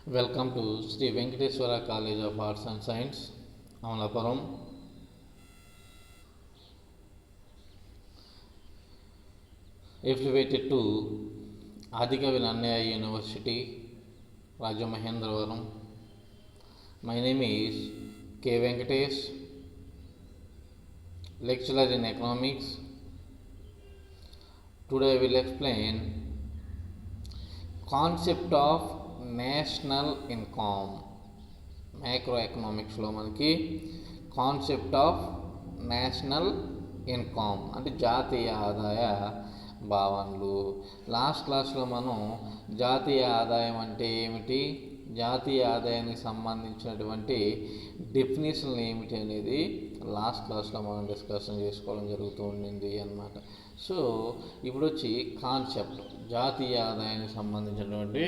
Welcome to Sri Venkateswara College of Arts and Science, Amalapuram. Affiliated to Adikavi Nannaya University, Rajamahendravaram. My name is K. Venkatesh, lecturer in economics. Today I will explain concept of national income. Micro ఎకనామిక్స్లో మనకి concept of national income అంటే జాతీయ ఆదాయ భావనలు. Last క్లాస్లో మనం జాతీయ ఆదాయం అంటే ఏమిటి, జాతీయ ఆదాయానికి సంబంధించినటువంటి డెఫినేషన్లు ఏమిటి అనేది లాస్ట్ క్లాస్లో మనం డిస్కషన్ చేసుకోవడం జరుగుతూ ఉండింది అన్నమాట. సో ఇప్పుడు వచ్చి కాన్సెప్ట్, జాతీయ ఆదాయానికి సంబంధించినటువంటి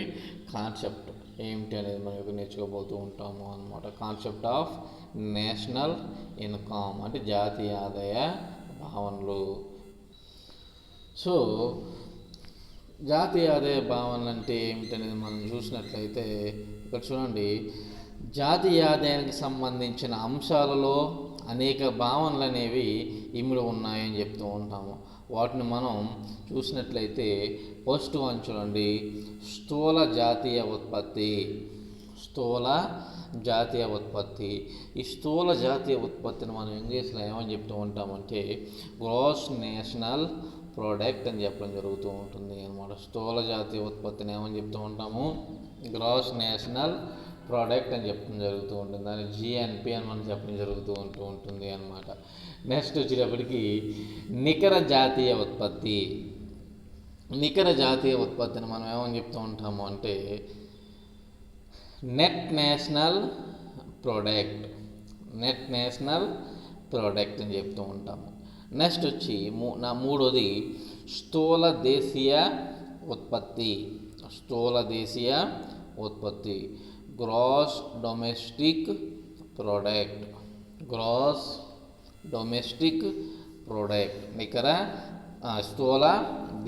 కాన్సెప్ట్ ఏమిటి అనేది మనం నేర్చుకోబోతూ ఉంటాము అన్నమాట. కాన్సెప్ట్ ఆఫ్ నేషనల్ ఇన్కమ్ అంటే జాతీయ ఆదాయ భావనలు. సో జాతీయ ఆదాయ భావనలు అంటే ఏమిటనేది మనం చూసినట్లయితే ఇక్కడ చూడండి, జాతీయ ఆదాయానికి సంబంధించిన అంశాలలో అనేక భావనలు అనేవి ఇమిడి ఉన్నాయని చెప్తూ ఉంటాము. వాటిని మనం చూసినట్లయితే ఫస్ట్ వన్ చూడండి, స్థూల జాతీయ ఉత్పత్తి. స్థూల జాతీయ ఉత్పత్తి. ఈ స్థూల జాతీయ ఉత్పత్తిని మనం ఇంగ్లీష్లో ఏమని చెప్తూ ఉంటామంటే గ్రాస్ నేషనల్ ప్రోడక్ట్ అని చెప్పడం జరుగుతూ ఉంటుంది అన్నమాట. స్థూల జాతీయ ఉత్పత్తిని ఏమని చెప్తూ ఉంటాము, గ్రాస్ నేషనల్ ప్రోడక్ట్ అని చెప్పడం జరుగుతూ ఉంటుంది. దాన్ని జిఎన్పి అని మనం చెప్పడం జరుగుతూ ఉంటుంది అన్నమాట. నెక్స్ట్ వచ్చేటప్పటికి నికర జాతీయ ఉత్పత్తి. నికర జాతీయ ఉత్పత్తిని మనం ఏమని చెప్తూ ఉంటాము అంటే net national product. Net national product అని చెప్తూ ఉంటాము. నెక్స్ట్ వచ్చి మూడోది స్థూల దేశీయ ఉత్పత్తి. స్థూల దేశీయ ఉత్పత్తి, gross domestic product. Gross domestic product, నికర స్థూల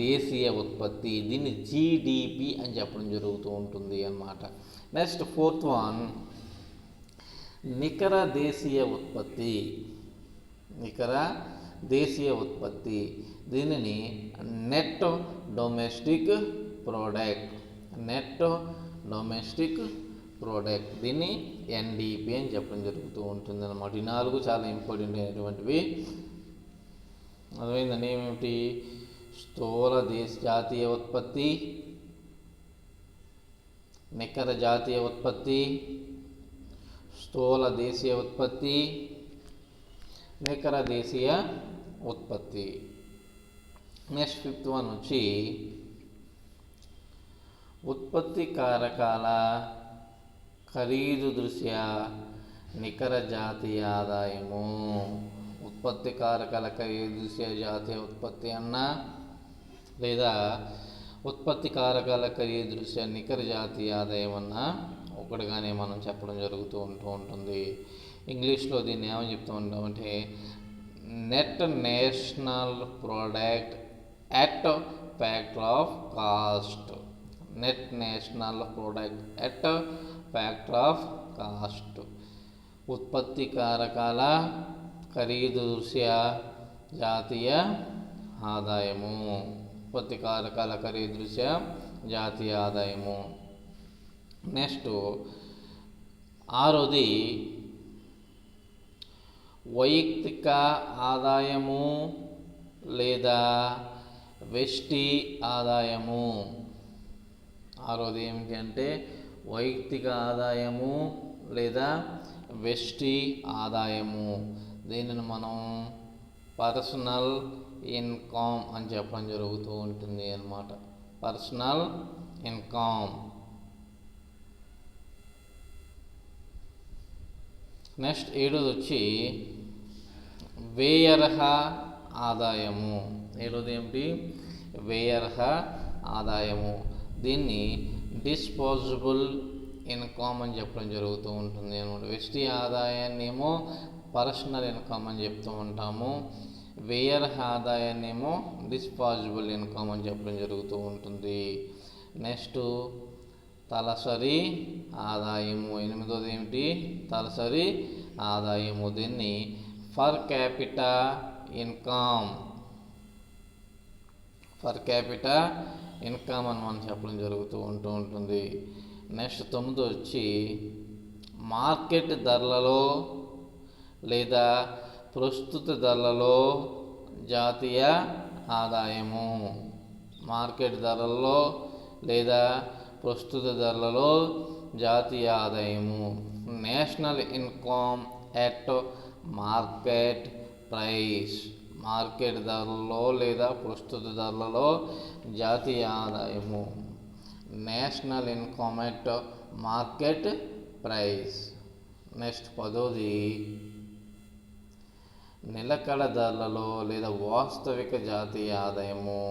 దేశీయ ఉత్పత్తి. దీన్ని జిడిపి అని చెప్పడం జరుగుతూ ఉంటుంది అన్నమాట. నెక్స్ట్ ఫోర్త్ వన్ నికర దేశీయ ఉత్పత్తి. నికర దేశీయ ఉత్పత్తి, దీనిని net domestic product. Net domestic product, దీన్ని ఎన్డిపి అని చెప్పడం జరుగుతూ ఉంటుంది అన్నమాట. ఈ నాలుగు చాలా ఇంపార్టెంట్ అయినటువంటివి. అర్థమైందండి ఏమిటి? స్థూల జాతీయ ఉత్పత్తి, నికర జాతీయ ఉత్పత్తి, స్థూల దేశీయ ఉత్పత్తి, నికర దేశీయ ఉత్పత్తి. నెక్స్ట్ ఫిఫ్త్ వన్ వచ్చి ఉత్పత్తి కారకాల ఖరీదు దృష్ట్యా నికర జాతీయ ఆదాయము. ఉత్పత్తి కారకాల ఖరీదు దృష్ట్యా జాతీయ ఉత్పత్తి అన్నా లేదా ఉత్పత్తి కారకాల ఖరీదు దృష్ట్యా నికర జాతీయ ఆదాయం అన్నా ఒకటిగానే మనం చెప్పడం జరుగుతూ ఉంటుంది. ఇంగ్లీష్లో దీన్ని ఏమని చెప్తూ ఉంటామంటే net national product at factor of cost. Net national product at factor of cost. ఉత్పత్తి కారకాల ఖరీదు దృష్ట్యా జాతీయ ఆదాయము. ఉత్పత్తి కారకాల ఖరీదు దృష్ట్యా జాతీయ ఆదాయము. నెక్స్ట్ ఆరోది వైయక్తిక ఆదాయము లేదా వెస్టి ఆదాయము. ఆరోది ఏమిటి అంటే వైయక్తిక ఆదాయము లేదా వెస్టి ఆదాయము. దీనిని మనం పర్సనల్ ఇన్కమ్ అని చెప్పడం జరుగుతూ ఉంటుంది అన్నమాట. Personal income. నెక్స్ట్ ఏడోది వచ్చి వ్యయరహ ఆదాయము. ఏడోది ఏమిటి? వ్యయరహ ఆదాయము. దీన్ని డిస్పోజబుల్ ఇన్కమ్ అని చెప్పడం జరుగుతూ ఉంటుంది అనమాట. వెస్టి ఆదాయాన్ని ఏమో పర్సనల్ ఇన్కమ్ అని చెప్తూ ఉంటాము, వ్యయరహ ఆదాయాన్ని ఏమో డిస్పోజబుల్ ఇన్కమ్ అని చెప్పడం జరుగుతూ ఉంటుంది. నెక్స్ట్ తలసరి ఆదాయము. 8వది ఏమిటి? తలసరి ఆదాయము. దీన్ని పర్ క్యాపిటా ఇన్కమ్ అని మనం చెప్పడం జరుగుతూ ఉంటుంది. నెక్స్ట్ 9 వచ్చి మార్కెట్ ధరలలో లేదా ప్రస్తుత ధరలలో జాతీయ ఆదాయము. మార్కెట్ ధరల్లో లేదా ప్రస్తుత ధరలలో జాతీయ ఆదాయము. National income at market price. Market ధరలలో లేదా ప్రస్తుత ధరలలో జాతీయ ఆదాయము. National income at market price. Next 10వది నిలకడ ధరలలో లేదా వాస్తవిక జాతీయ ఆదాయము.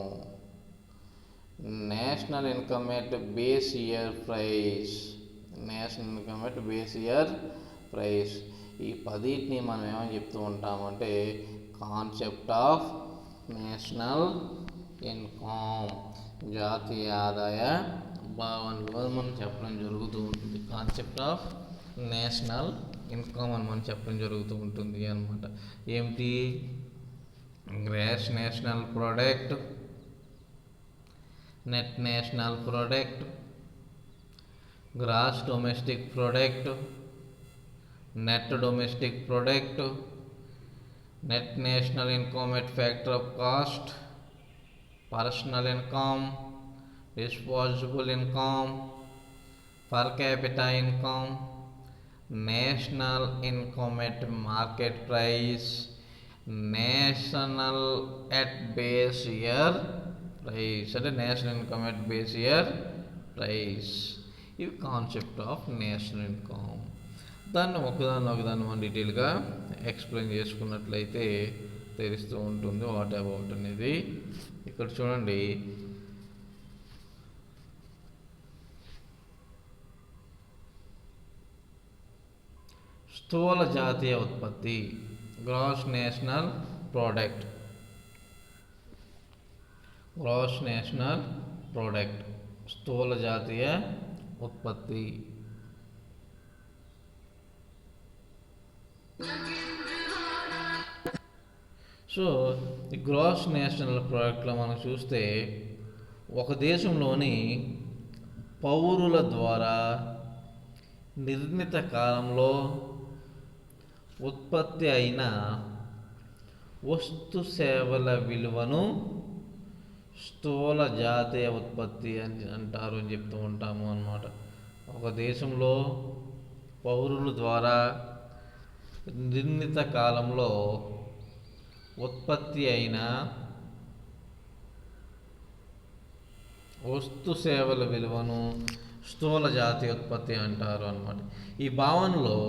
National income at base year price. ఈ 10ని మనం ఏమని చెప్తూ ఉంటామంటే కాన్సెప్ట్ ఆఫ్ నేషనల్ ఇన్కమ్, జాతీయ ఆదాయ భావనలు మనం చెప్పడం జరుగుతూ ఉంటుంది. కాన్సెప్ట్ ఆఫ్ నేషనల్ ఇన్కమ్ అని మనం చెప్పడం జరుగుతూ ఉంటుంది అన్నమాట. ఏమిటి? Gross national product, net national product, gross domestic product, net domestic product, net national income at factor of cost, personal income, disposable income, per capita income, national income at market price, national at base year price. అంటే national income at base year price. ఇవి concept of national income. దాన్ని ఒకదాన్ని మనం డీటెయిల్గా explain చేసుకున్నట్లయితే తెలుస్తూ ఉంటుంది what about అనేది. ఇక్కడ చూడండి, స్థూల జాతీయ ఉత్పత్తి, గ్రాస్ నేషనల్ ప్రోడక్ట్, స్థూల జాతీయ ఉత్పత్తి. సో ఈ గ్రాస్ నేషనల్ ప్రోడక్ట్లో మనం చూస్తే ఒక దేశంలోని పౌరుల ద్వారా నిర్ణీత కాలంలో ఉత్పత్తి అయిన వస్తు సేవల విలువను స్థూల జాతీయ ఉత్పత్తి అని అంటారు అని చెప్తూ ఉంటాము అన్నమాట. ఒక దేశంలో పౌరుల ద్వారా నిర్ణీత కాలంలో ఉత్పత్తి అయిన వస్తు సేవల విలువను స్థూల జాతీయ ఉత్పత్తి అంటారు అన్నమాట. ఈ భావనలో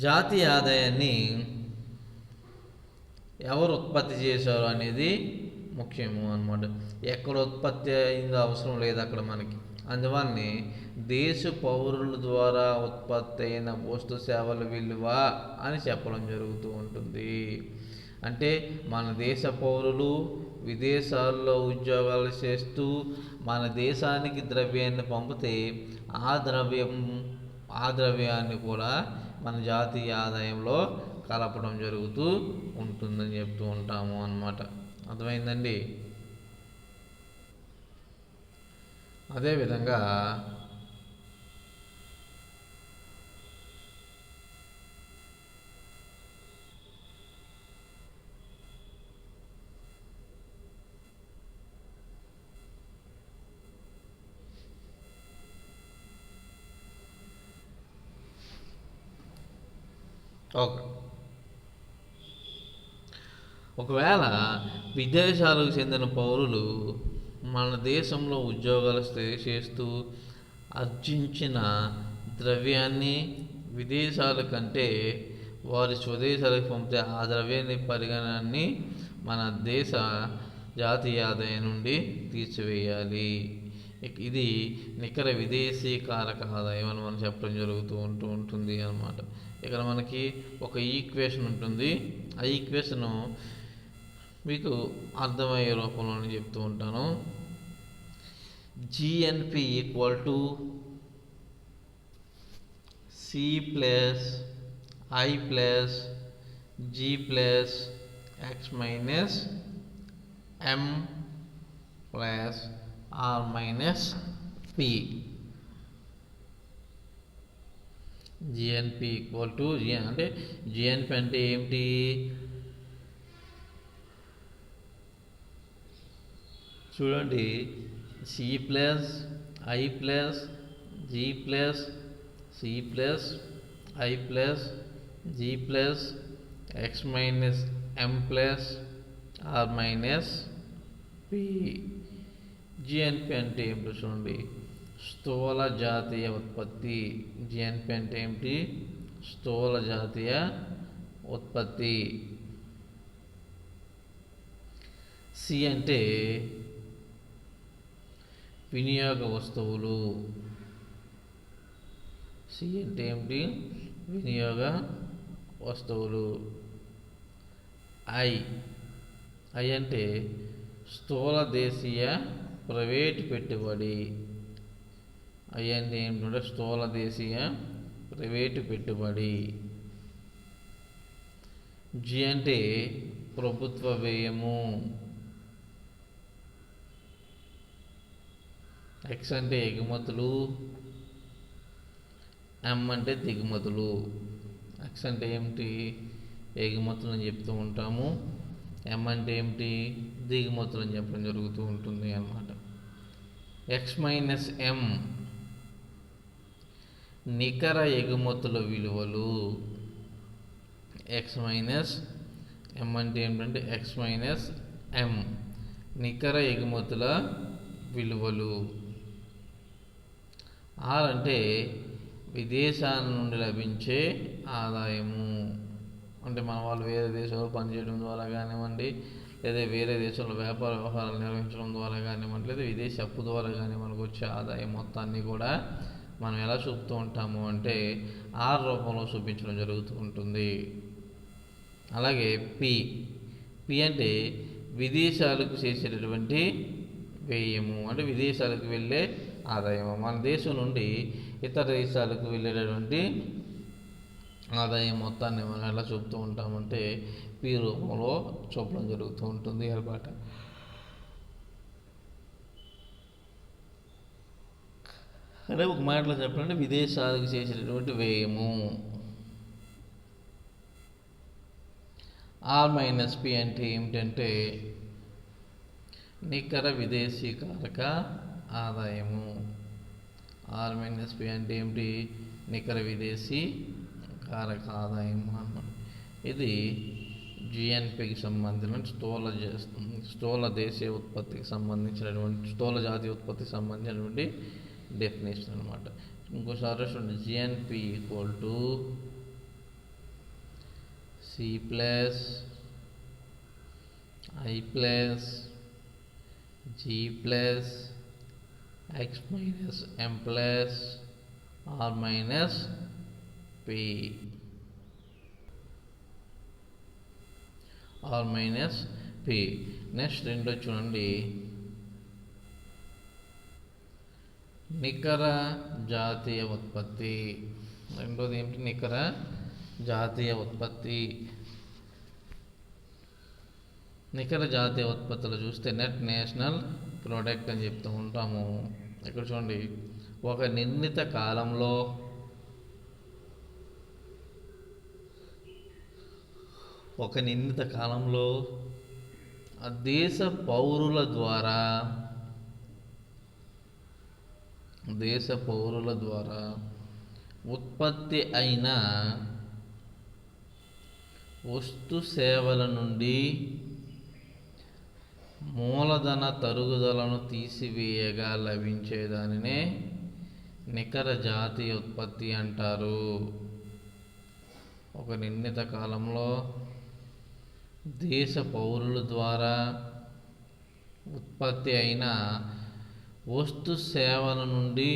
జాతీయ ఆదాయాన్ని ఎవరు ఉత్పత్తి చేశారు అనేది ముఖ్యము అన్నమాట. ఎక్కడ ఉత్పత్తి అయిందో అవసరం లేదు అక్కడ మనకి. అందువల్లనే దేశ పౌరుల ద్వారా ఉత్పత్తి అయిన వస్తు సేవల విలువ అని చెప్పడం జరుగుతూ ఉంటుంది. అంటే మన దేశ పౌరులు విదేశాల్లో ఉద్యోగాలు చేస్తూ మన దేశానికి ద్రవ్యాన్ని పంపితే ఆ ద్రవ్యాన్ని కూడా మన జాతీయ ఆదాయంలో కలపడం జరుగుతూ ఉంటుందని చెప్తూ ఉంటాము అన్నమాట. అర్థమైందండి? అదేవిధంగా ఒకవేళ విదేశాలకు చెందిన పౌరులు మన దేశంలో ఉద్యోగాలు చేస్తూ ఆర్జించిన ద్రవ్యాన్ని విదేశాల కంటే వారి స్వదేశాలకు పంపితే ఆ ద్రవ్యాన్ని పరిగణాన్ని మన దేశ జాతీయ ఆదాయం నుండి తీసివేయాలి. ఇది నికర విదేశీ కారక ఆదాయం అని మనం చెప్పడం జరుగుతూ ఉంటుంది అన్నమాట. ఇక్కడ మనకి ఒక ఈక్వేషన్ ఉంటుంది. ఆ ఈక్వేషను మీకు అర్థమయ్యే రూపంలో చెప్తూ ఉంటాను. GNP equal to C plus I plus G plus X minus M plus R minus P. GNP equal to అంటే జిఎన్పి అంటే ఏమిటి? చూడండి, C plus I plus G plus C plus I plus G plus X minus M plus R minus P. GNP అంటే ఏమిటో చూడండి, స్థూల జాతీయ ఉత్పత్తి. జిఎన్పి అంటే ఏమిటి? స్థూల జాతీయ ఉత్పత్తి. సి అంటే వినియోగ వస్తువులు. సి అంటే ఏమిటి? వినియోగ వస్తువులు. ఐ అంటే స్థూల దేశీయ ప్రైవేటు పెట్టుబడి. ఐ అంటే ఏమిటంటే స్థూల దేశీయ ప్రైవేటు పెట్టుబడి. జి అంటే ప్రభుత్వ వ్యయము. ఎక్స్ అంటే ఎగుమతులు. ఎం అంటే దిగుమతులు. ఎక్స్ అంటే ఏమిటి? ఎగుమతులు అని చెప్తూ ఉంటాము. ఎం అంటే ఏమిటి? దిగుమతులు అని చెప్పడం జరుగుతూ ఉంటుంది అన్నమాట. ఎక్స్ మైనస్ ఎం నికర ఎగుమతుల విలువలు. ఎక్స్ మైనస్ ఎం అంటే ఏమిటంటే ఎక్స్ మైనస్ ఎం నికర ఎగుమతుల విలువలు. ఆర్ అంటే విదేశాల నుండి లభించే ఆదాయము. అంటే మన వాళ్ళు వేరే దేశంలో పనిచేయడం ద్వారా కానివ్వండి, లేదా వేరే దేశంలో వ్యాపార వ్యవహారాలు నిర్వహించడం ద్వారా కానివ్వండి, లేదా విదేశీ అప్పు ద్వారా కానీ మనకు వచ్చే ఆదాయం మొత్తాన్ని కూడా మనం ఎలా చూపుతూ ఉంటాము అంటే ఆర్ రూపంలో చూపించడం జరుగుతూ ఉంటుంది. అలాగే పి అంటే విదేశాలకు చేసేటటువంటి వ్యయము. అంటే విదేశాలకు వెళ్ళే ఆదాయము. మన దేశం నుండి ఇతర దేశాలకు వెళ్ళేటటువంటి ఆదాయం మొత్తాన్ని మనం ఎలా చూపుతూ ఉంటామంటే పి రూపంలో చూపడం జరుగుతూ ఉంటుంది అన్నమాట. అంటే ఒక మాటలో చెప్పాలంటే విదేశాలకు చేసేటటువంటి వ్యయము. ఆర్ మైనస్ పి అంటే ఏమిటంటే నికర విదేశీ కారక ఆదాయము. ఆర్ మైనస్ పి అంటే ఏమిటి? నికర విదేశీ కారక ఆదాయం అన్నమాట. ఇది జిఎన్పికి సంబంధించిన స్థూల దేశీయ ఉత్పత్తికి సంబంధించినటువంటి స్థూల జాతీయ ఉత్పత్తికి సంబంధించినటువంటి డెఫినేషన్ అనమాట. ఇంకోసారి చూడండి, GNP equal to C plus I plus G plus X minus M plus R minus P. R minus P. Next రెండో చూడండి, నికర జాతీయ ఉత్పత్తి. రెండోది ఏమిటి? నికర జాతీయ ఉత్పత్తి. నికర జాతీయ ఉత్పత్తులు చూస్తే నెట్ నేషనల్ ప్రోడక్ట్ అని చెప్తూ ఉంటాము. ఇక్కడ చూడండి, ఒక నిర్ణీత కాలంలో ఆ దేశ పౌరుల ద్వారా ఉత్పత్తి అయిన వస్తు సేవల నుండి మూలధన తరుగుదలను తీసివేయగా లభించేదానినే నికర జాతీయ ఉత్పత్తి అంటారు. ఒక నిర్ణీత కాలంలో దేశ పౌరుల ద్వారా ఉత్పత్తి అయిన వస్తు సేవల నుండి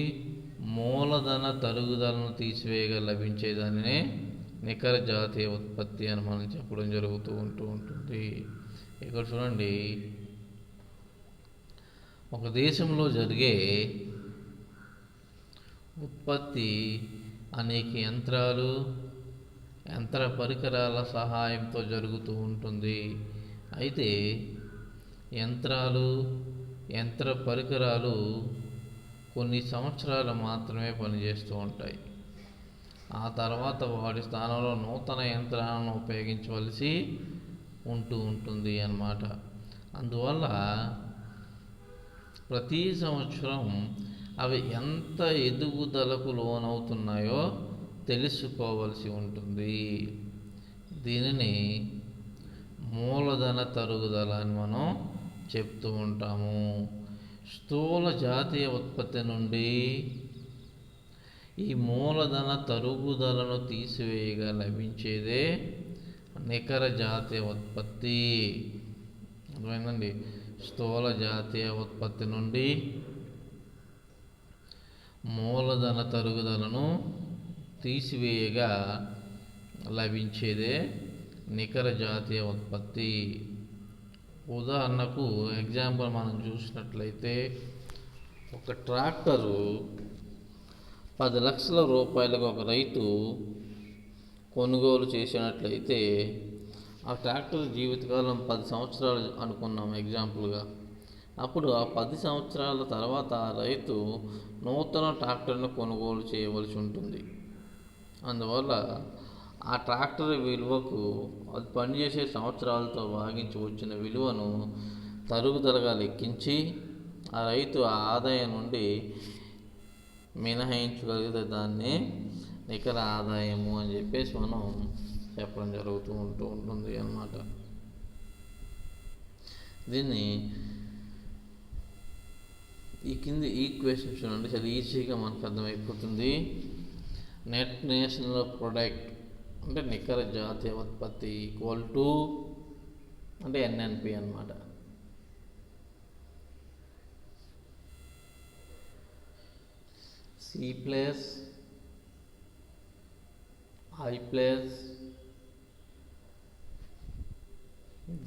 మూలధన తరుగుదలను తీసివేయగా లభించేదానినే నికర జాతీయ ఉత్పత్తి అని మనం చెప్పడం జరుగుతూ ఉంటుంది. ఇక్కడ చూడండి, ఒక దేశంలో జరిగే ఉత్పత్తి అనేక యంత్రాలు, యంత్ర పరికరాల సహాయంతో జరుగుతూ ఉంటుంది. అయితే యంత్రాలు, యంత్ర పరికరాలు కొన్ని సంవత్సరాలు మాత్రమే పనిచేస్తూ ఉంటాయి. ఆ తర్వాత వాటి స్థానంలో నూతన యంత్రాలను ఉపయోగించవలసి ఉంటుంది అన్నమాట. అందువల్ల ప్రతి సంవత్సరం అవి ఎంత ఎదుగుదలకు లోనవుతున్నాయో తెలుసుకోవలసి ఉంటుంది. దీనిని మూలధన తరుగుదల అని మనం చెప్తూ ఉంటాము. స్థూల జాతీయ ఉత్పత్తి నుండి ఈ మూలధన తరుగుదలను తీసివేయగా లభించేదే నికర జాతీయ ఉత్పత్తి. అర్థమైందండి? స్థూల జాతీయ ఉత్పత్తి నుండి మూలధన తరుగుదలను తీసివేయగా లభించేదే నికర జాతీయ ఉత్పత్తి. ఉదాహరణకు ఎగ్జాంపుల్ మనం చూసినట్లయితే, ఒక ట్రాక్టరు 10 లక్షల రూపాయలకు ఒక రైతు కొనుగోలు చేసినట్లయితే ఆ ట్రాక్టర్ జీవితకాలం 10 సంవత్సరాలు అనుకున్నాం ఎగ్జాంపుల్గా. అప్పుడు ఆ 10 సంవత్సరాల తర్వాత ఆ రైతు నూతన ట్రాక్టర్ను కొనుగోలు చేయవలసి ఉంటుంది. అందువల్ల ఆ ట్రాక్టర్ విలువకు అది పనిచేసే సంవత్సరాలతో భాగించి వచ్చిన విలువను తరుగుదలగా లెక్కించి ఆ రైతు ఆ ఆదాయం నుండి మినహాయించగలిగితే దాన్ని నికర ఆదాయము అని చెప్పేసి మనం చెప్పడం జరుగుతూ ఉంటుంది అన్నమాట. దీన్ని ఈ కింది ఈక్వేషన్ చూడండి, చాలా ఈజీగా మనకు అర్థమైపోతుంది. నెట్ నేషనల్ ప్రొడక్ట్ అంటే నికర జాతీయ ఉత్పత్తి ఈక్వల్ టు అంటే ఎన్ఎన్పి అన్నమాట. C plus I plus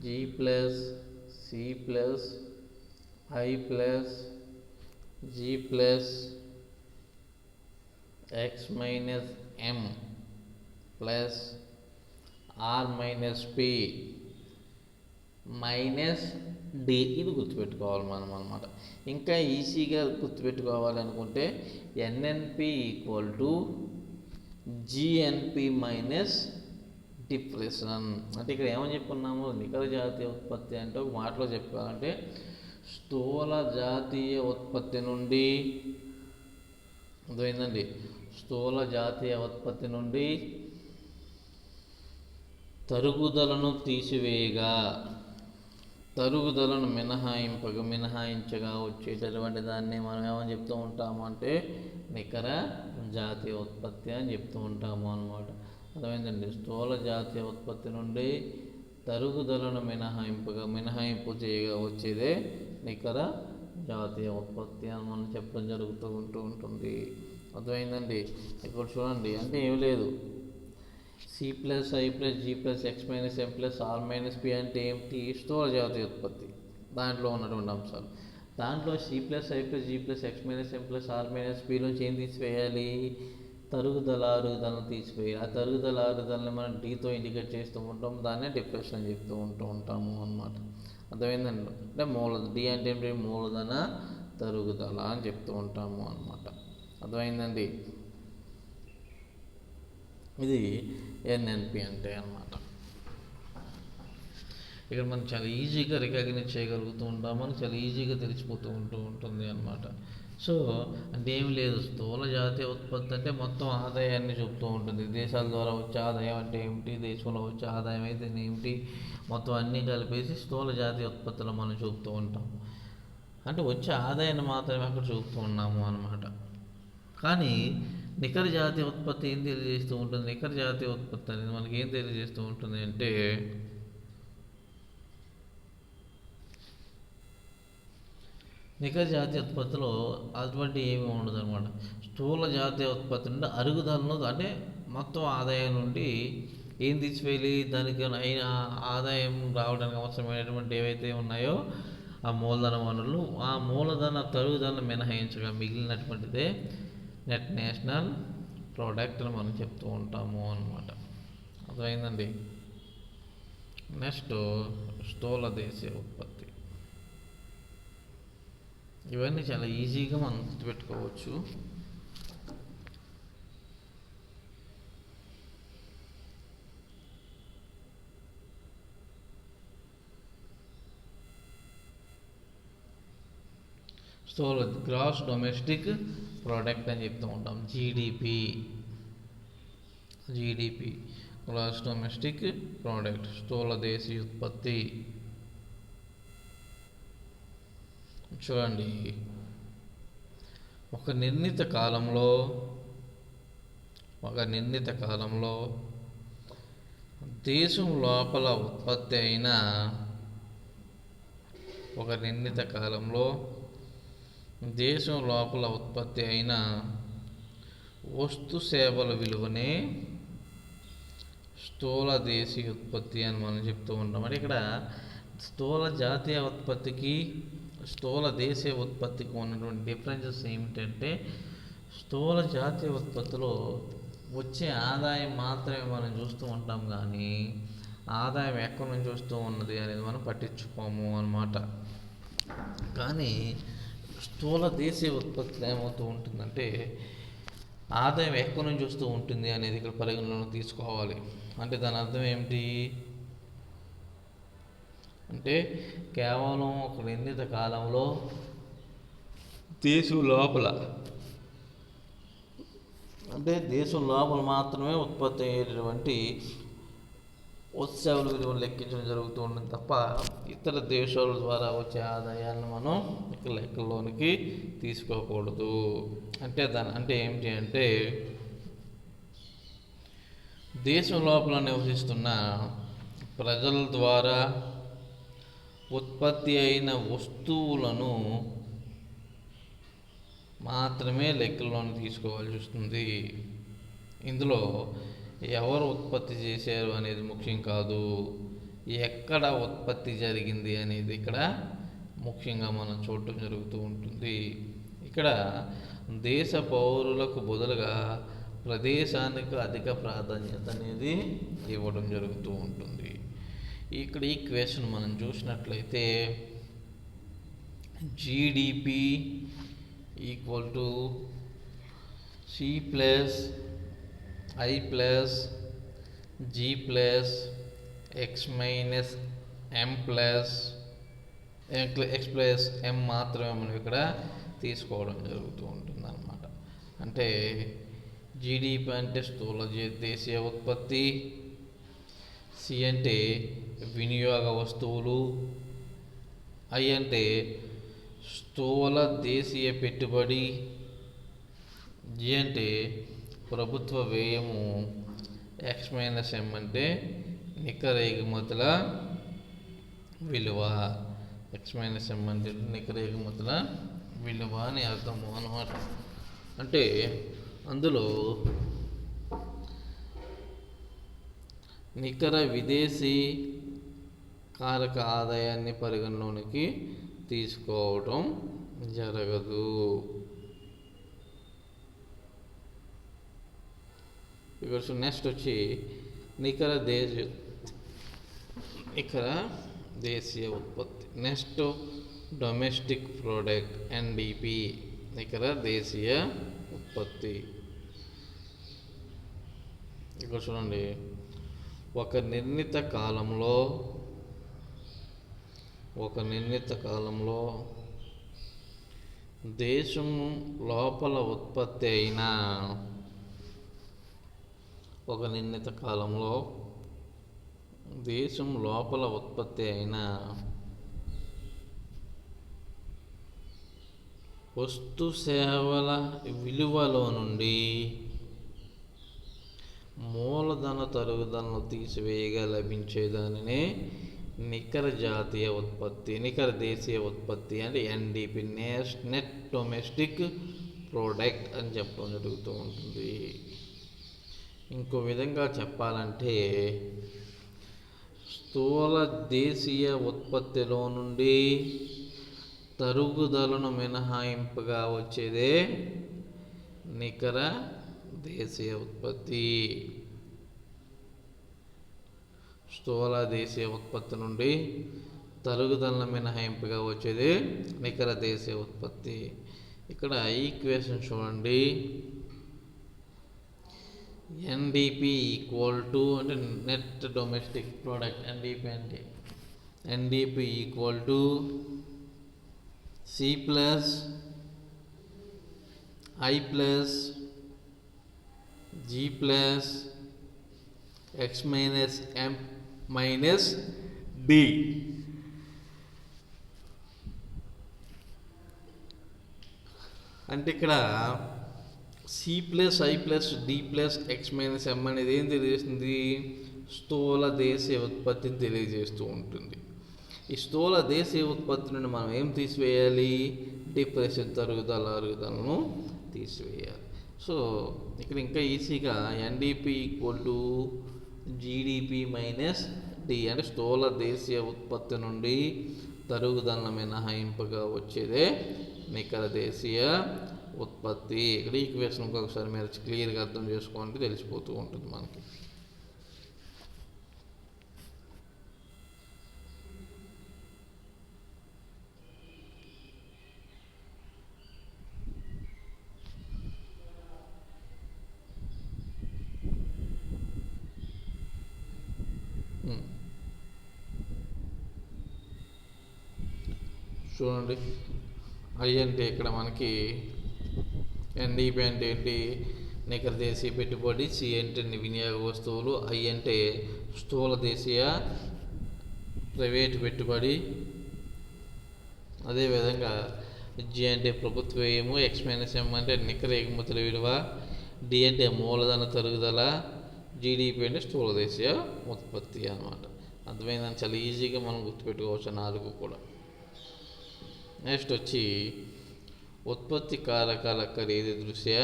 G plus C plus I plus G plus X minus M plus R minus P minus D. ఇది గుర్తుపెట్టుకోవాలి మనం అన్నమాట. ఇంకా ఈజీగా గుర్తుపెట్టుకోవాలి అనుకుంటే NNP equal to GNP minus depression. అంటే ఇక్కడ ఏమని చెప్పుకున్నాము, నికర జాతీయ ఉత్పత్తి అంటే ఒక మాటలో చెప్పాలంటే స్థూల జాతీయ ఉత్పత్తి నుండి, అర్థమైందండి, స్థూల జాతీయ ఉత్పత్తి నుండి తరుగుదలను తీసివేయగా, తరుగుదలను మినహాయించగా వచ్చేటటువంటి దాన్ని మనం ఏమని చెప్తూ ఉంటాము అంటే నికర జాతీయ ఉత్పత్తి అని చెప్తూ ఉంటాము అన్నమాట. అర్థమైందండి? స్థూల జాతీయ ఉత్పత్తి నుండి తరుగుదలను మినహాయింపు చేయగా వచ్చేదే నికర జాతీయ ఉత్పత్తి అని మనం చెప్పడం జరుగుతూ ఉంటుంది. అర్థమైందండి? ఇక్కడ చూడండి, అంటే ఏమి లేదు, C plus I plus G plus X minus M plus R minus P అంటే ఏమిటి? స్థూల జాతీయ ఉత్పత్తి. దాంట్లో ఉన్నటువంటి అంశాలు. దాంట్లో C plus I plus G plus X minus M plus R minus P నుంచి ఏం తీసివేయాలి? అరుగుదలను తీసివేయాలి. ఆ అరుగుదలని మనం Dతో ఇండికేట్ చేస్తూ ఉంటాం. దాన్నే డిప్రెషన్ చెప్తూ ఉంటాము అన్నమాట. అర్థమైందండి? అంటే D అంటే ఏంటి? మూలధన తరుగుదల అని చెప్తూ ఉంటాము అన్నమాట. అర్థమైందండి? ఇది ఎన్ఎన్పి అంటే అన్నమాట. ఇక్కడ మనం చాలా ఈజీగా రికగ్నైజ్ చేయగలుగుతూ ఉంటాం, మనకు చాలా ఈజీగా తెలిసిపోతూ ఉంటుంది అన్నమాట. సో అంటే ఏమి లేదు, స్థూల జాతీయ ఉత్పత్తి అంటే మొత్తం ఆదాయాన్ని చూపుతూ ఉంటుంది. దేశాల ద్వారా వచ్చే ఆదాయం అంటే ఏమిటి, దేశంలో వచ్చే ఆదాయం అయితే ఏమిటి, మొత్తం అన్నీ కలిపేసి స్థూల జాతీయ ఉత్పత్తిలో మనం చూపుతూ ఉంటాం. అంటే వచ్చే ఆదాయాన్ని మాత్రమే అక్కడ చూపుతూ ఉన్నాము అన్నమాట. కానీ నికర జాతీయ ఉత్పత్తి ఏం తెలియజేస్తూ ఉంటుంది? నికర జాతీయ ఉత్పత్తి అనేది మనకి ఏం తెలియజేస్తూ ఉంటుంది అంటే నికర జాతీయ ఉత్పత్తిలో అటువంటి ఏమీ ఉండదు అనమాట. స్థూల జాతీయ ఉత్పత్తి నుండి అరుగుదలను అంటే మొత్తం ఆదాయం నుండి ఏం తీసివేయాలి, దానికి అయిన ఆదాయం రావడానికి అవసరమైనటువంటి ఏవైతే ఉన్నాయో ఆ మూలధన వనరులు, ఆ మూలధన తరుగుదలను మినహాయించగా మిగిలినటువంటిదే నెట్ నేషనల్ ప్రోడక్ట్ అని మనం చెప్తూ ఉంటాము అన్నమాట. అర్థమైందండి. నెక్స్ట్ స్థూల దేశీయ ఉత్పత్తి. ఇవన్నీ చాలా ఈజీగా మనం గుర్తుపెట్టుకోవచ్చు. స్థూల గ్రాస్ డొమెస్టిక్ ప్రోడక్ట్ అని చెప్తూ ఉంటాం. జీడిపి గ్రాస్ డొమెస్టిక్ ప్రోడక్ట్, స్థూల దేశీయ ఉత్పత్తి. చూడండి, ఒక నిర్ణీత కాలంలో దేశం లోపల ఉత్పత్తి అయిన వస్తు సేవల విలువనే స్థూల దేశీయ ఉత్పత్తి అని మనం చెప్తూ ఉంటాం. అంటే ఇక్కడ స్థూల జాతీయ ఉత్పత్తికి స్థూల దేశీయ ఉత్పత్తికి ఉన్నటువంటి డిఫరెన్సెస్ ఏమిటంటే, స్థూల జాతీయ ఉత్పత్తిలో వచ్చే ఆదాయం మాత్రమే మనం చూస్తూ ఉంటాం, కానీ ఆదాయం ఎక్కడి నుంచి వస్తూ ఉన్నది అనేది మనం పట్టించుకోము అన్నమాట. కానీ స్థూల దేశీయ ఉత్పత్తిలో ఏమవుతూ ఉంటుందంటే, ఆదాయం ఎక్కడి నుంచి వస్తూ ఉంటుంది అనేది ఇక్కడ పరిగణలోకి తీసుకోవాలి. అంటే దాని అర్థం ఏమిటి అంటే, కేవలం ఒక నిర్ణీత కాలంలో దేశం లోపల మాత్రమే ఉత్పత్తి అయ్యేటటువంటి వస్తు సేవల విలువను లెక్కించడం జరుగుతూ ఉంటుంది తప్ప, ఇతర దేశాల ద్వారా వచ్చే ఆదాయాలను మనం ఇక్కడ లెక్కల్లోనికి తీసుకోకూడదు. అంటే ఏమిటి అంటే, దేశం లోపల నివసిస్తున్న ప్రజల ద్వారా ఉత్పత్తి అయిన వస్తువులను మాత్రమే లెక్కల్లోకి తీసుకోవాల్సి వస్తుంది. ఇందులో ఎవరు ఉత్పత్తి చేశారు అనేది ముఖ్యం కాదు, ఎక్కడ ఉత్పత్తి జరిగింది అనేది ఇక్కడ ముఖ్యంగా మనం చూడటం జరుగుతూ ఉంటుంది. ఇక్కడ దేశ పౌరులకు బదులుగా ప్రదేశానికి అధిక ప్రాధాన్యత అనేది ఇవ్వడం జరుగుతూ ఉంటుంది. ఇక్కడ ఈ క్వశ్చన్ మనం చూసినట్లయితే, GDP equal to C plus I plus G plus X minus M plus X plus M మాత్రమే మనం ఇక్కడ తీసుకోవడం జరుగుతూ ఉంటుంది అన్నమాట. అంటే జీడిపి అంటే స్థూల దేశీయ ఉత్పత్తి, C అంటే వినియోగ వస్తువులు, I అంటే స్థూల దేశీయ పెట్టుబడి, G అంటే ప్రభుత్వ వ్యయము, X మైనస్ M అంటే నికర ఎగుమతుల విలువ. X మైనస్ M అంటే నికర ఎగుమతుల విలువ అని అర్థము అన్నమాట. అంటే అందులో నికర విదేశీ కారక ఆదాయాన్ని పరిగణలోనికి తీసుకోవడం జరగదు. ఇక్కడ నెక్స్ట్ వచ్చి నికర దేశీయ ఉత్పత్తి. నెక్స్ట్ డొమెస్టిక్ ప్రోడక్ట్ NDP, నికర దేశీయ ఉత్పత్తి. ఇక్కడ చూడండి, ఒక నిర్ణీత కాలంలో దేశం లోపల ఉత్పత్తి అయిన వస్తు సేవల విలువలో నుండి మూలధన తరుగుదలను తీసివేయగా లభించే దానినే నికర దేశీయ ఉత్పత్తి అంటే NDP, నెట్ డొమెస్టిక్ ప్రోడక్ట్ అని చెప్పడం జరుగుతూ ఉంటుంది. ఇంకో విధంగా చెప్పాలంటే, స్థూల దేశీయ ఉత్పత్తిలో నుండి తరుగుదలను మినహాయింపుగా వచ్చేదే నికర దేశీయ ఉత్పత్తి. స్థూల దేశీయ ఉత్పత్తి నుండి తరుగుదలను మినహాయింపుగా వచ్చేది నికర దేశీయ ఉత్పత్తి. ఇక్కడ ఈక్వేషన్ చూడండి. ఎన్డిపి ఈక్వల్ టు అంటే నెట్ డొమెస్టిక్ ప్రోడక్ట్. ఎన్డిపి అంటే NDP equal to C plus I plus G plus X minus M minus D. అంటే ఇక్కడ C plus I plus D plus X minus M అనేది ఏం తెలియజేస్తుంది? స్థూల దేశీయ ఉత్పత్తిని తెలియజేస్తూ ఉంటుంది. ఈ స్థూల దేశీయ ఉత్పత్తి నుండి మనం ఏం తీసివేయాలి? డిప్రెషన్ అరుగుదలను తీసివేయాలి. సో ఇక్కడ ఇంకా ఈజీగా NDP equal to GDP minus D అంటే స్థూల దేశీయ ఉత్పత్తి నుండి తరుగుదల మినహాయింపుగా వచ్చేదే నికర దేశీయ ఉత్పత్తి. ఇక్కడ ఈక్వేషన్ ఇంకొకసారి మీరు క్లియర్గా అర్థం చేసుకోవాలంటే తెలిసిపోతూ ఉంటుంది మనకి. చూడండి, ఐ అంటే ఇక్కడ మనకి ఎన్డిపి అంటే ఏంటి? నికర దేశీయ పెట్టుబడి. సి అంటే వినియోగ వస్తువులు. ఐ అంటే స్థూల దేశీయ ప్రైవేటు పెట్టుబడి. అదేవిధంగా జి అంటే ప్రభుత్వ వ్యయము. ఎక్స్ మైనస్ ఎం అంటే నికర ఎగుమతుల విలువ. డి అంటే మూలధన తరుగుదల. జీడిపి అంటే స్థూల దేశీయ ఉత్పత్తి అన్నమాట. అర్థమైందని చాలా ఈజీగా మనం గుర్తుపెట్టుకోవచ్చు 4 కూడా. నెక్స్ట్ వచ్చి ఉత్పత్తి కారకాల ఖరీదు దృష్ట్యా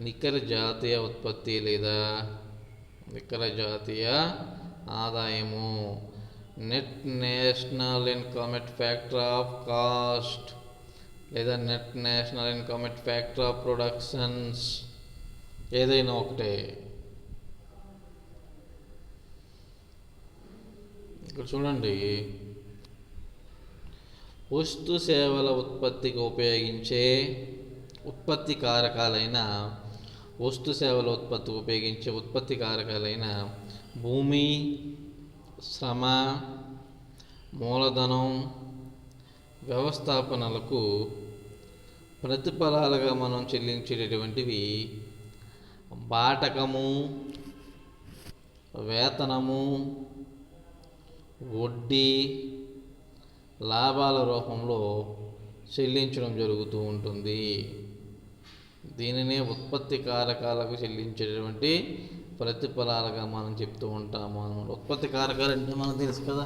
నికర జాతీయ ఉత్పత్తి లేదా నికర జాతీయ ఆదాయము. Net national income at factor of cost లేదా net national income at factor of productions ఏదైనా ఒకటే. ఇక్కడ చూడండి, వస్తు సేవల ఉత్పత్తికి ఉపయోగించే ఉత్పత్తి కారకాలైన వస్తు సేవల ఉత్పత్తికి ఉపయోగించే ఉత్పత్తి కారకాలైన భూమి, శ్రమ, మూలధనం, వ్యవస్థాపనలకు ప్రతిఫలాలుగా మనం చెల్లించేటటువంటివి బాటకము, వేతనము, వడ్డీ, లాభాల రూపంలో చెల్లించడం జరుగుతూ ఉంటుంది. దీనినే ఉత్పత్తి కారకాలకు చెల్లించేటువంటి ప్రతిఫలాలుగా మనం చెప్తూ ఉంటాము అన్నమాట. ఉత్పత్తి కారకాలు అంటే మనకు తెలుసు కదా,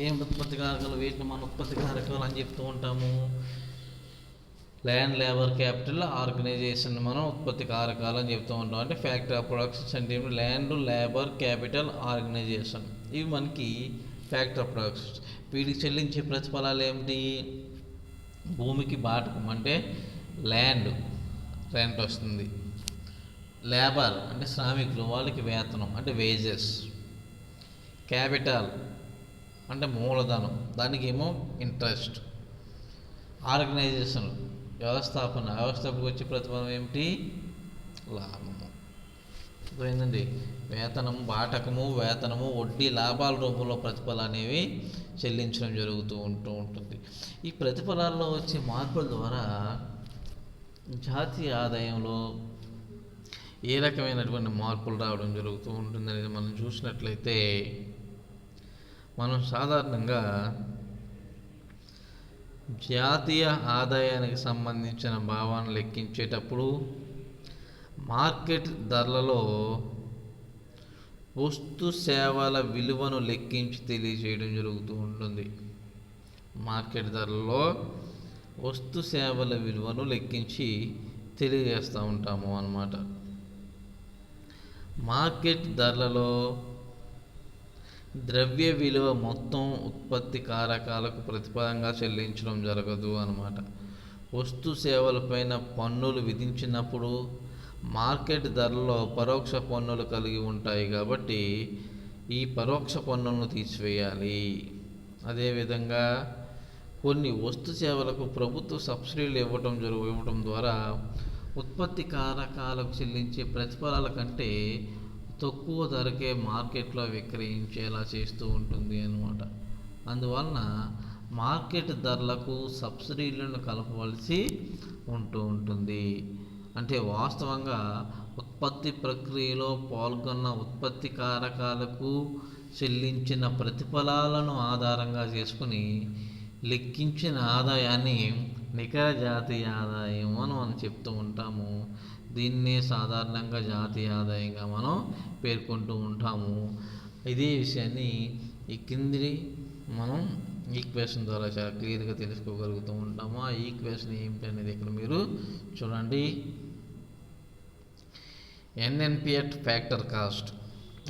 ఏం ఉత్పత్తి కారకాలు, వీటిని మనం ఉత్పత్తి కారకాలు అని చెప్తూ ఉంటాము. ల్యాండ్, లేబర్, క్యాపిటల్, ఆర్గనైజేషన్ మనం ఉత్పత్తి కారకాలు అని చెప్తూ ఉంటాం. అంటే ఫ్యాక్టరీ ఆఫ్ ప్రొడక్షన్స్ అంటే ల్యాండ్, లేబర్, క్యాపిటల్, ఆర్గనైజేషన్ ఇవి మనకి ఫ్యాక్టరీ ఆఫ్ ప్రొడక్షన్స్. వీటికి చెల్లించే ప్రతిఫలాలు ఏమిటి? భూమికి బాటకం అంటే ల్యాండ్ రెంట్ వస్తుంది. లేబర్ అంటే శ్రామికులు, వాళ్ళకి వేతనం అంటే వేజెస్. క్యాపిటల్ అంటే మూలధనం, దానికి ఏమో ఇంట్రెస్ట్. ఆర్గనైజేషన్ వ్యవస్థకు వచ్చే ప్రతిఫలం ఏమిటి? లాభము. అర్థమైందండి. వేతనము, బాటకము, వేతనము, వడ్డీ, లాభాల రూపంలో ప్రతిఫలాలు అనేవి చెల్లించడం జరుగుతూ ఉంటుంది. ఈ ప్రతిఫలాల్లో వచ్చే మార్పుల ద్వారా జాతీయ ఆదాయంలో ఏ రకమైనటువంటి మార్పులు రావడం జరుగుతూ ఉంటుంది అనేది మనం చూసినట్లయితే, మనం సాధారణంగా జాతీయ ఆదాయానికి సంబంధించిన భావాన్ని లెక్కించేటప్పుడు మార్కెట్ ధరలలో వస్తు సేవల విలువను లెక్కించి తెలియజేయడం జరుగుతూ ఉంటుంది. మార్కెట్ ధరలలో వస్తు సేవల విలువను లెక్కించి తెలియజేస్తూ ఉంటాము అన్నమాట. మార్కెట్ ధరలలో ద్రవ్య విలువ మొత్తం ఉత్పత్తి కారకాలకు ప్రతిఫలంగా చెల్లించడం జరగదు అన్నమాట. వస్తు సేవలపైన పన్నులు విధించినప్పుడు మార్కెట్ ధరలో పరోక్ష పన్నులు కలిగి ఉంటాయి కాబట్టి ఈ పరోక్ష పన్నులను తీసివేయాలి. అదేవిధంగా కొన్ని వస్తు సేవలకు ప్రభుత్వ సబ్సిడీలు ఇవ్వటం ద్వారా ఉత్పత్తి కారకాలకు చెల్లించే ప్రతిఫలాల కంటే తక్కువ ధరకే మార్కెట్లో విక్రయించేలా చేస్తూ ఉంటుంది అన్నమాట. అందువలన మార్కెట్ ధరలకు సబ్సిడీలను కలపవలసి ఉంటుంది. అంటే వాస్తవంగా ఉత్పత్తి ప్రక్రియలో పాల్గొన్న ఉత్పత్తి కారకాలకు చెల్లించిన ప్రతిఫలాలను ఆధారంగా చేసుకుని లెక్కించిన ఆదాయాన్ని నికర జాతీయ ఆదాయం అని మనం చెప్తూ ఉంటాము. దీన్నే సాధారణంగా జాతీయ ఆదాయంగా మనం పేర్కొంటూ ఉంటాము. ఇదే విషయాన్ని ఈ కింది మనం ఈక్వేషన్ ద్వారా చాలా క్లియర్గా తెలుసుకోగలుగుతూ ఉంటాము. ఆ ఈక్వేషన్ ఏమిటి అనేది ఇక్కడ మీరు చూడండి. ఎన్ఎన్పి అట్ ఫ్యాక్టర్ కాస్ట్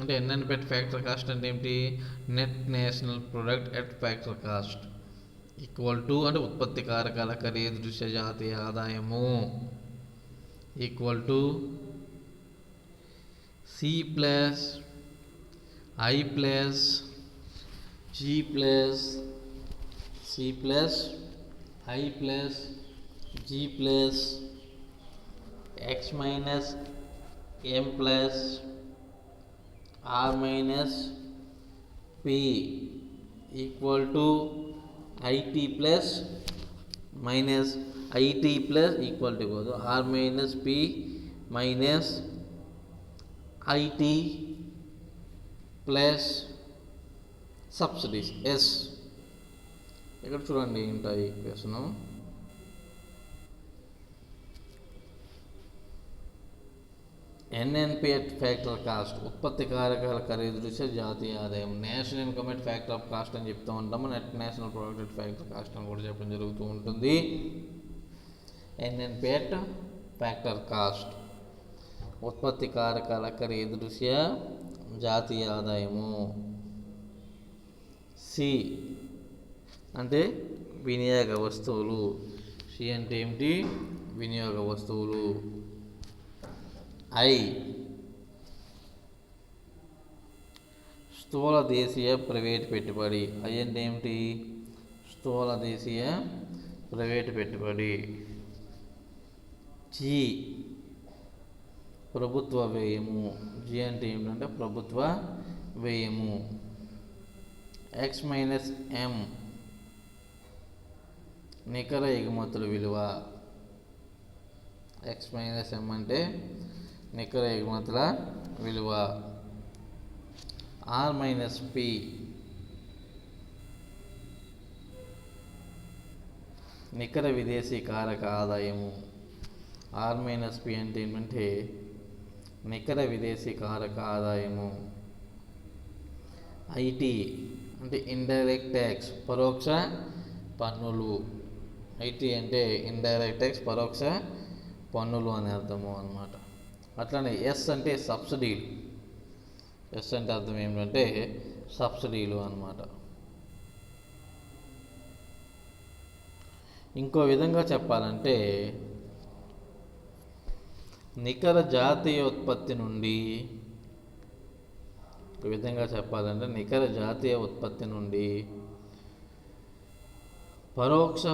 అంటే ఎన్ఎన్పి అట్ ఫ్యాక్టర్ కాస్ట్ అంటే ఏమిటి? Net national product at factor cost equal to అంటే ఉత్పత్తి కారకాల ఖరీదు దృశ్య జాతీయ ఆదాయము equal to C plus I plus G plus C plus I plus G plus X minus M plus R minus P equal to IT plus minus IT plus equal to కాదు R minus P minus IT plus subsidies S. ఇక్కడ చూడండి ఏంటో equation. NNP at factor cost ఉత్పత్తి కారకాల ఖరీదు దృష్ట్యా జాతీయ ఆదాయం. National income at factor of cost అని చెప్తూ ఉంటాము. Net national product at factor cost అని కూడా చెప్పడం జరుగుతూ ఉంటుంది. ఎన్ఎన్పి అట్ ఫ్యాక్టర్ కాస్ట్ ఉత్పత్తి కారకాల ఖరీదు దృష్ట్యా జాతీయ ఆదాయము. సి అంటే వినియోగ వస్తువులు. సి అంటే ఏమిటి? వినియోగ వస్తువులు. ఐ స్థూల దేశీయ ప్రైవేటు పెట్టుబడి. ఐ అంటే ఏమిటి? స్థూల దేశీయ ప్రైవేటు పెట్టుబడి. జి ప్రభుత్వ వ్యయము. జి అంటే ఏమిటంటే ప్రభుత్వ వ్యయము. ఎక్స్ మైనస్ ఎం నికర ఎగుమతుల విలువ. ఎక్స్ మైనస్ ఎం అంటే నికర ఎగుమతుల విలువ. ఆర్ మైనస్ పి నికర విదేశీ కారక ఆదాయము. ఆర్ మైనస్ పి అంటే ఏంటంటే నికర విదేశీ కారక ఆదాయము. ఐటీ అంటే ఇండైరెక్ట్ ట్యాక్స్ పరోక్ష పన్నులు. ఐటీ అంటే ఇండైరెక్ట్ ట్యాక్స్ పరోక్ష పన్నులు అని అర్థము అన్నమాట. అట్లనే ఎస్ అంటే సబ్సిడీలు. ఎస్ అంటే అర్థం ఏమిటంటే సబ్సిడీలు అన్నమాట. ఇంకో విధంగా చెప్పాలంటే నికర జాతీయ ఉత్పత్తి నుండి పరోక్ష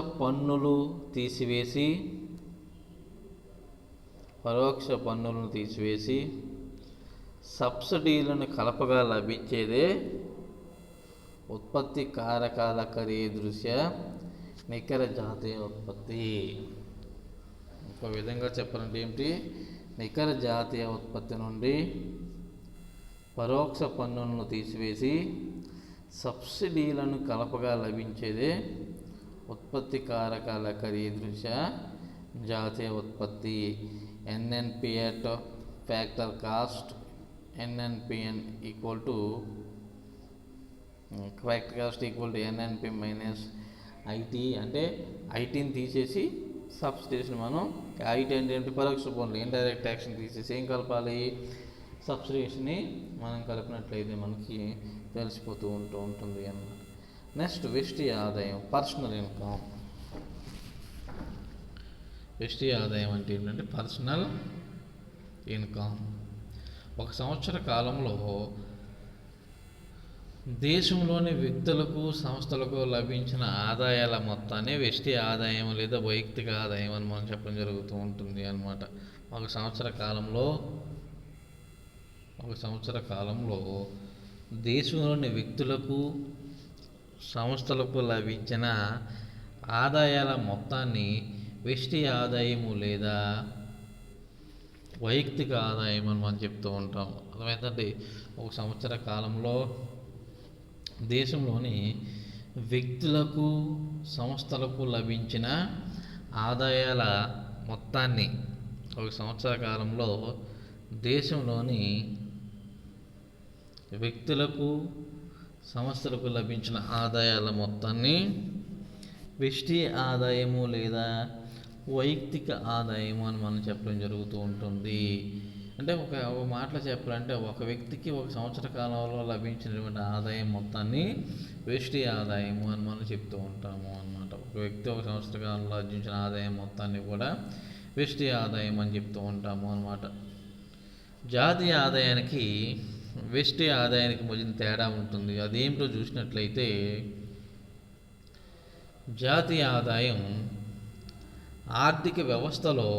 పన్నులను తీసివేసి సబ్సిడీలను కలపగా లభించేదే ఉత్పత్తి కారకాల ఖరీదు దృష్ట్యా నికర జాతీయ ఉత్పత్తి. ఇంకో విధంగా చెప్పాలంటే ఏమిటి? నికర జాతీయ ఉత్పత్తి నుండి పరోక్ష పన్నులను తీసివేసి సబ్సిడీలను కలపగా లభించేదే ఉత్పత్తి కారకాల ఖరీదు దృష్ట్యా జాతీయ ఉత్పత్తి. NNP at factor cost. NNPN equal to factor cost equal to NNP minus IT. అంటే ఐటీని తీసేసి సబ్సిడీస్ని మనం ఐటీ అంటే ఏంటి? పరోక్ష పన్నులు ఇండైరెక్ట్ ట్యాక్స్ని తీసేసి ఏం కలపాలి? సబ్సిడీస్ని మనం కలిపినట్లయితే మనకి తెలిసిపోతూ ఉంటుంది అన్నమాట. నెక్స్ట్ వ్యష్టి ఆదాయం, పర్సనల్ ఇన్కమ్. వ్యష్టి ఆదాయం అంటే ఏంటంటే పర్సనల్ ఇన్కమ్. ఒక సంవత్సర కాలంలో దేశంలోని వ్యక్తులకు సంస్థలకు లభించిన ఆదాయాల మొత్తాన్ని వ్యష్టి ఆదాయం లేదా వైయక్తిక ఆదాయం అని మనం చెప్పడం జరుగుతూ ఉంటుంది అన్నమాట. ఒక సంవత్సర కాలంలో దేశంలోని వ్యక్తులకు సంస్థలకు లభించిన ఆదాయాల మొత్తాన్ని వ్యష్టి ఆదాయము లేదా వైయక్తిక ఆదాయం అని మనం చెప్తూ ఉంటాం. అర్థమైందండి. ఒక సంవత్సర కాలంలో దేశంలోని వ్యక్తులకు సంస్థలకు లభించిన ఆదాయాల మొత్తాన్ని, ఒక సంవత్సర కాలంలో దేశంలోని వ్యక్తులకు సంస్థలకు లభించిన ఆదాయాల మొత్తాన్ని వ్యష్టి ఆదాయము లేదా వైయక్తిక ఆదాయము అని మనం చెప్పడం జరుగుతూ ఉంటుంది. అంటే ఒక మాటలో చెప్పాలంటే ఒక వ్యక్తికి ఒక సంవత్సర కాలంలో లభించినటువంటి ఆదాయం మొత్తాన్ని వ్యష్టి ఆదాయము అని మనం చెప్తూ ఉంటాము అన్నమాట. ఒక వ్యక్తి ఒక సంవత్సర కాలంలో ఆర్జించిన ఆదాయం మొత్తాన్ని కూడా వ్యష్టి ఆదాయం అని చెప్తూ ఉంటాము అన్నమాట. జాతీయ ఆదాయానికి వ్యష్టి ఆదాయానికి మధ్య తేడా ఉంటుంది. అదేమిటో చూసినట్లయితే జాతీయ ఆదాయం ఆర్థిక వ్యవస్థలో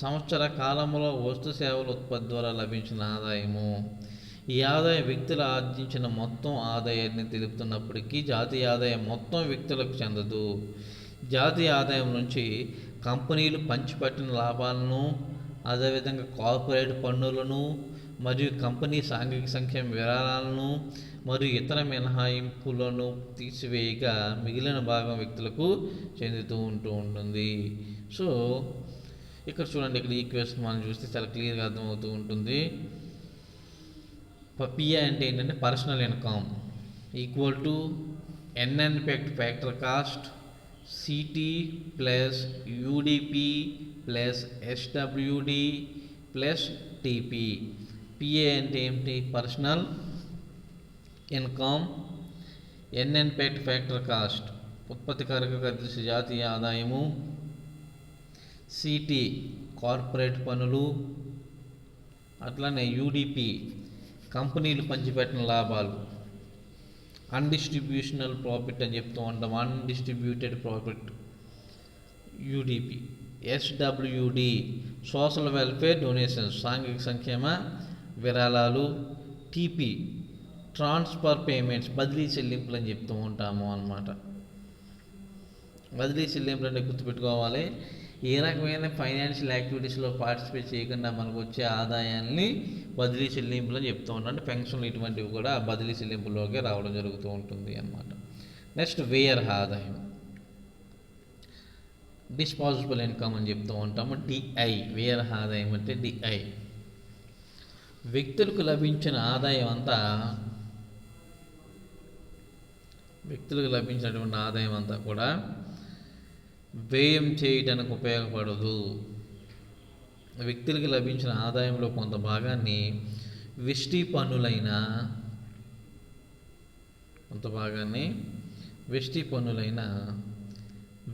సంవత్సర కాలంలో వస్తు సేవల ఉత్పత్తి ద్వారా లభించిన ఆదాయము. ఈ ఆదాయం వ్యక్తులు ఆర్జించిన మొత్తం ఆదాయాన్ని తెలుపుతున్నప్పటికీ జాతీయ ఆదాయం మొత్తం వ్యక్తులకు చెందదు. జాతీయ ఆదాయం నుంచి కంపెనీలు పంచిపెట్టిన లాభాలను, అదేవిధంగా కార్పొరేట్ పన్నులను మరియు కంపెనీ సాంఘిక సంక్షేమ విరాళాలను మరియు ఇతర మినహాయింపులను తీసివేయగా మిగిలిన భాగం వ్యక్తులకు చెందుతూ ఉంటుంది. సో ఇక్కడ చూడండి, ఇక్కడ ఈక్వేషన్ మనం చూస్తే చాలా క్లియర్గా అర్థమవుతూ ఉంటుంది. పిఐ అంటే ఏంటంటే personal income equal to NN factor cost CT plus UDP plus SWD plus TP. PA అంటే ఏమిటి? Personal income, NN factor cost ఉత్పత్తికారక ఖర్చు జాతీయ ఆదాయము, సిటీ కార్పొరేట్ పన్నులు, అట్లానే యూడిపి కంపెనీలు పంచిపెట్టిన లాభాలు, అన్డిస్ట్రిబ్యూషనల్ ప్రాఫిట్ అని చెప్తూ ఉంటాం, undistributed profit UDP, SWD social welfare donations సాంఘిక సంక్షేమ విరాళాలు, టిపి ట్రాన్స్ఫర్ పేమెంట్స్ బదిలీ చెల్లింపులు అని చెప్తూ ఉంటాము అన్నమాట. బదిలీ చెల్లింపులు అంటే గుర్తుపెట్టుకోవాలి, ఏ రకమైన ఫైనాన్షియల్ యాక్టివిటీస్లో పార్టిసిపేట్ చేయకుండా మనకు వచ్చే ఆదాయాన్ని బదిలీ చెల్లింపులు అని చెప్తూ ఉంటాం. అంటే పెన్షన్లు ఇటువంటివి కూడా బదిలీ చెల్లింపుల్లోకి రావడం జరుగుతూ ఉంటుంది అన్నమాట. నెక్స్ట్ వ్యయ ఆదాయం, డిస్పాజిబుల్ ఇన్కమ్ అని చెప్తూ ఉంటాము. డిఐ వ్యయ ఆదాయం అంటే డిఐ. వ్యక్తులకు లభించిన ఆదాయం అంతా, వ్యక్తులకు లభించినటువంటి ఆదాయం అంతా కూడా వ్యయం చేయడానికి ఉపయోగపడదు. వ్యక్తులకు లభించిన ఆదాయంలో కొంత భాగాన్ని వ్యష్టి పన్నులైన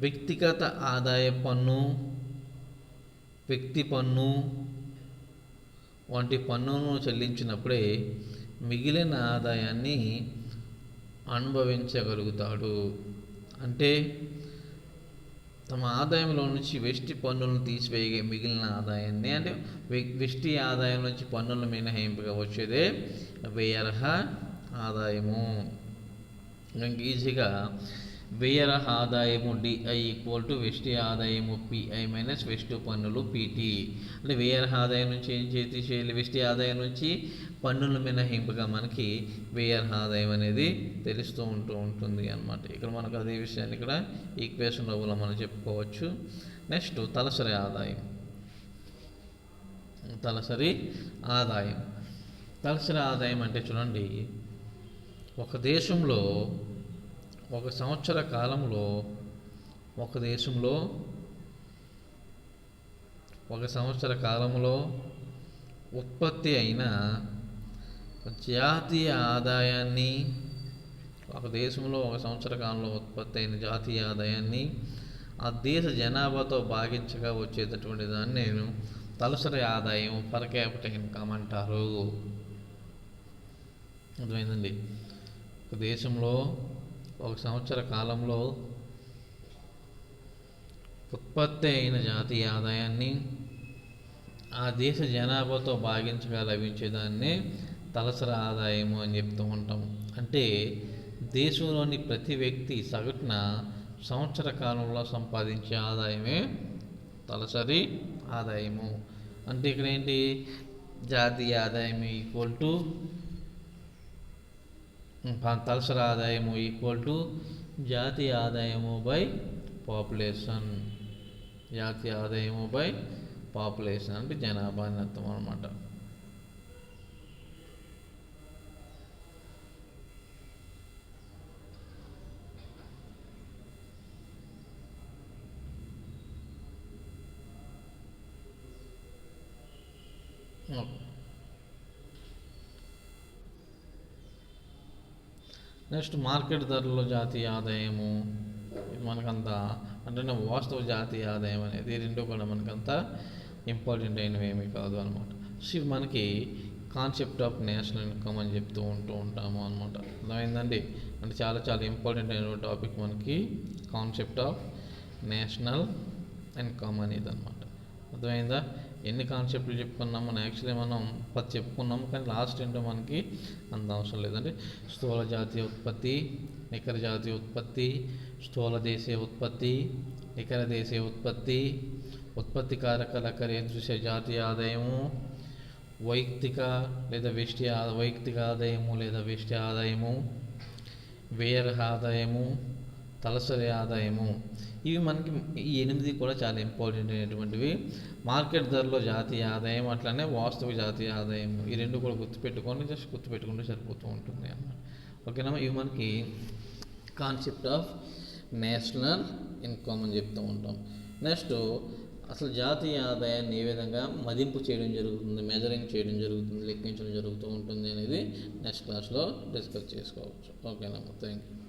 వ్యక్తిగత ఆదాయ పన్ను, వ్యక్తి పన్ను వంటి పన్నును చెల్లించినప్పుడే మిగిలిన ఆదాయాన్ని అనుభవించగలుగుతాడు. అంటే తమ ఆదాయంలో నుంచి వ్యష్టి పన్నులను తీసివేయగా మిగిలిన ఆదాయాన్ని, అంటే వ్యష్టి ఆదాయం నుంచి పన్నుల మినహాయింపుగా వచ్చేదే వ్యయ ఆదాయము. ఇంకా ఈజీగా వ్యయ ఆదాయము డిఐ ఈక్వల్ టు వ్యష్టి ఆదాయము పిఐ మైనస్ వ్యష్టి పన్నులు పిటి. అంటే వ్యయ ఆదాయం నుంచి ఏం తీసేయాలి? వ్యష్టి ఆదాయం నుంచి పన్నుల మినహాయింపుగా మనకి వ్యయ ఆదాయం అనేది తెలుస్తూ ఉంటుంది అన్నమాట. ఇక్కడ మనకు అదే విషయాన్ని ఇక్కడ ఈక్వేషన్ రూపంలో మనం చెప్పుకోవచ్చు. నెక్స్ట్ తలసరి ఆదాయం. తలసరి ఆదాయం అంటే చూడండి, ఒక దేశంలో ఒక సంవత్సర కాలంలో ఉత్పత్తి అయిన జాతీయ ఆదాయాన్ని, ఒక దేశంలో ఒక సంవత్సర కాలంలో ఉత్పత్తి అయిన జాతీయ ఆదాయాన్ని ఆ దేశ జనాభాతో భాగించగా వచ్చేటటువంటి దాన్ని నేను తలసరి ఆదాయం పర్ క్యాపిటల్ ఇన్కమ్ అంటారు. అర్థమైందండి. ఒక దేశంలో ఒక సంవత్సర కాలంలో ఉత్పత్తి అయిన జాతీయ ఆదాయాన్ని ఆ దేశ జనాభాతో భాగించగా లభించేదాన్ని తలసరి ఆదాయము అని చెప్తూ ఉంటాము. అంటే దేశంలోని ప్రతి వ్యక్తి సగటున సంవత్సర కాలంలో సంపాదించే ఆదాయమే తలసరి ఆదాయము. అంటే ఇక్కడ ఏంటి, జాతీయ ఆదాయం ఈక్వల్ టు తలసరి ఆదాయము ఈక్వల్ టు జాతీయ ఆదాయము బై పాపులేషన్. జాతీయ ఆదాయము బై పాపులేషన్ అంటే జనాభా అని అర్థం అన్నమాట. నెక్స్ట్ మార్కెట్ ధరలో జాతీయ ఆదాయము. మనకంత అంటే వాస్తవ జాతీయ ఆదాయం అనేది రెండు కూడా మనకంత ఇంపార్టెంట్ అయినవి ఏమీ కాదు అనమాట. సో ఇవి మనకి కాన్సెప్ట్ ఆఫ్ నేషనల్ ఇన్కమ్ అని చెప్తూ ఉంటాము అనమాట. అర్థమైందండి. అంటే చాలా చాలా ఇంపార్టెంట్ అయిన టాపిక్ మనకి కాన్సెప్ట్ ఆఫ్ నేషనల్ ఇన్కమ్ అనేది అనమాట. అర్థమైందా. ఎన్ని కాన్సెప్ట్లు చెప్పుకున్నాము, మనం యాక్చువల్లీ మనం 10 చెప్పుకున్నాము, కానీ లాస్ట్ ఏంటో మనకి అంత అవసరం లేదండి. స్థూల జాతీయ ఉత్పత్తి, నికర జాతీయ ఉత్పత్తి, స్థూల దేశీయ ఉత్పత్తి, నికర దేశీయ ఉత్పత్తి, ఉత్పత్తి కారకాల దృశ్య జాతీయ ఆదాయము, వైయక్తిక ఆదాయము లేదా వెష్టి ఆదాయము, వ్యయ ఆదాయము, తలసరి ఆదాయము. ఇవి మనకి ఈ 8 కూడా చాలా ఇంపార్టెంట్ అయినటువంటివి. మార్కెట్ ధరలో జాతీయ ఆదాయం, అట్లానే వాస్తవ జాతీయ ఆదాయం, ఈ రెండు కూడా గుర్తుపెట్టుకుంటే సరిపోతూ ఉంటుంది అన్నమాట. ఓకేనా. ఇవి మనకి కాన్సెప్ట్ ఆఫ్ నేషనల్ ఇన్కమ్ అని చెప్తూ ఉంటాం. నెక్స్ట్ అసలు జాతీయ ఆదాయాన్ని ఏ విధంగా మదింపు చేయడం జరుగుతుంది, మెజరింగ్ చేయడం జరుగుతుంది, లెక్కించడం జరుగుతూ ఉంటుంది అనేది నెక్స్ట్ క్లాస్లో డిస్కస్ చేసుకోవచ్చు. ఓకేనా. Thank you.